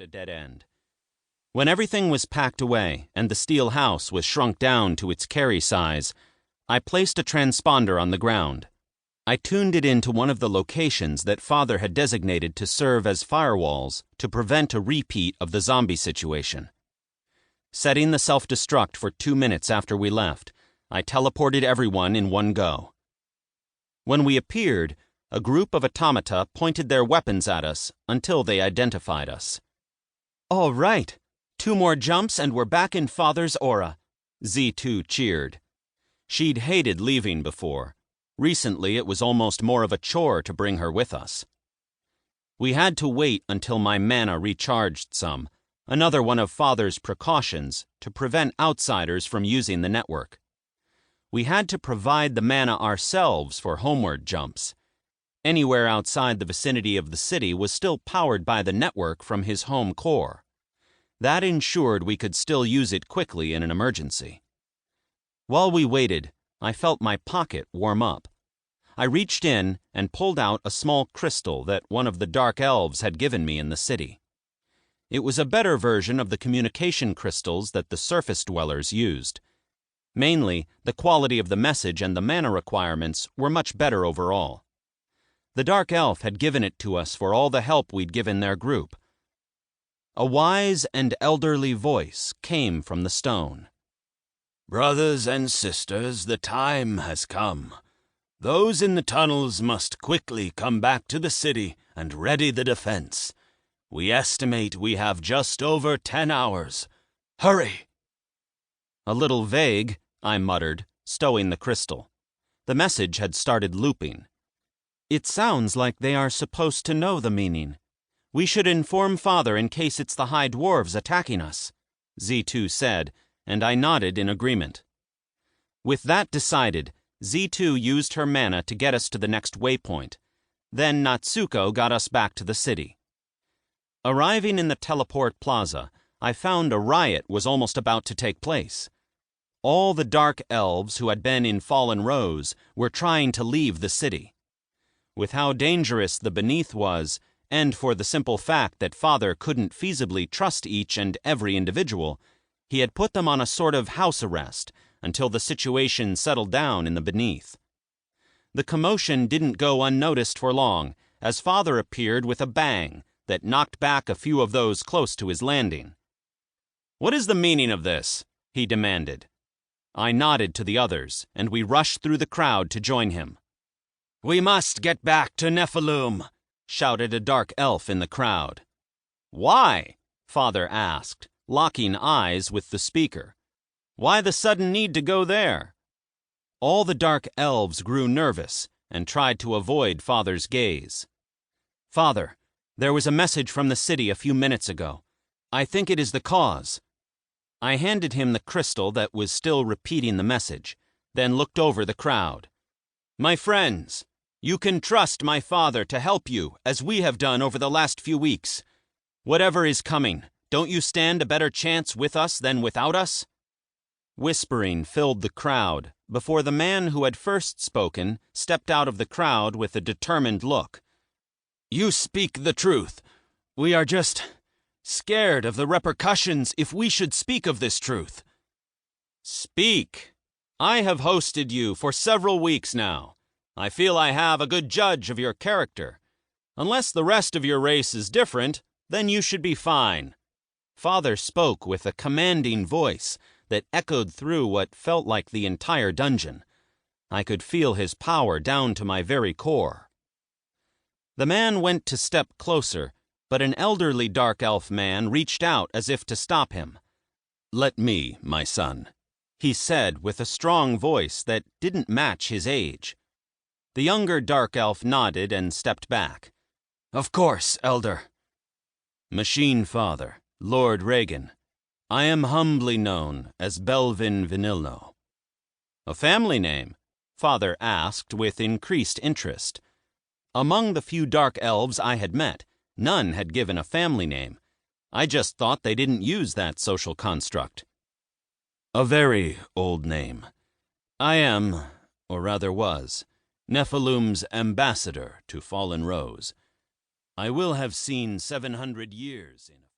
reached a dead end. When everything was packed away and the steel house was shrunk down to its carry size, I placed a transponder on the ground. I tuned it into one of the locations that Father had designated to serve as firewalls to prevent a repeat of the zombie situation. Setting the self-destruct for 2 minutes after we left, I teleported everyone in one go. When we appeared, a group of automata pointed their weapons at us until they identified us. "All right, 2 more jumps and we're back in Father's aura," Z2 cheered. She'd hated leaving before. Recently, it was almost more of a chore to bring her with us. We had to wait until my mana recharged some, another one of Father's precautions to prevent outsiders from using the network. We had to provide the mana ourselves for homeward jumps. Anywhere outside the vicinity of the city was still powered by the network from his home core. That ensured we could still use it quickly in an emergency. While we waited, I felt my pocket warm up. I reached in and pulled out a small crystal that one of the dark elves had given me in the city. It was a better version of the communication crystals that the surface dwellers used. Mainly, the quality of the message and the mana requirements were much better overall. The dark elf had given it to us for all the help we'd given their group. A wise and elderly voice came from the stone. "Brothers and sisters, the time has come. Those in the tunnels must quickly come back to the city and ready the defense. We estimate we have just over 10 hours. Hurry!" A little vague, I muttered, stowing the crystal. The message had started looping. "It sounds like they are supposed to know the meaning. We should inform Father in case it's the High Dwarves attacking us," Z2 said, and I nodded in agreement. With that decided, Z2 used her mana to get us to the next waypoint. Then Natsuko got us back to the city. Arriving in the teleport plaza, I found a riot was almost about to take place. All the dark elves who had been in Fallen Rose were trying to leave the city. With how dangerous the Beneath was, and for the simple fact that Father couldn't feasibly trust each and every individual, he had put them on a sort of house arrest until the situation settled down in the Beneath. The commotion didn't go unnoticed for long, as Father appeared with a bang that knocked back a few of those close to his landing. "What is the meaning of this?" he demanded. I nodded to the others, and we rushed through the crowd to join him. "We must get back to Nephilim," shouted a dark elf in the crowd. "Why?" Father asked, locking eyes with the speaker. "Why the sudden need to go there?" All the dark elves grew nervous and tried to avoid Father's gaze. "Father, there was a message from the city a few minutes ago. I think it is the cause." I handed him the crystal that was still repeating the message, then looked over the crowd. "My friends, you can trust my father to help you as we have done over the last few weeks. Whatever is coming, don't you stand a better chance with us than without us?" Whispering filled the crowd before the man who had first spoken stepped out of the crowd with a determined look. "You speak the truth. We are just scared of the repercussions if we should speak of this truth." "Speak. I have hosted you for several weeks now. I feel I have a good judge of your character. Unless the rest of your race is different, then you should be fine." Father spoke with a commanding voice that echoed through what felt like the entire dungeon. I could feel his power down to my very core. The man went to step closer, but an elderly dark elf man reached out as if to stop him. "Let me, my son," he said with a strong voice that didn't match his age. The younger dark elf nodded and stepped back. "Of course, Elder." "Machine Father, Lord Regan. I am humbly known as Belvin Vanilno." "A family name?" Father asked with increased interest. Among the few dark elves I had met, none had given a family name. I just thought they didn't use that social construct. "A very old name. I am, or rather was, Nephilim's ambassador to Fallen Rose. I will have seen 700 years in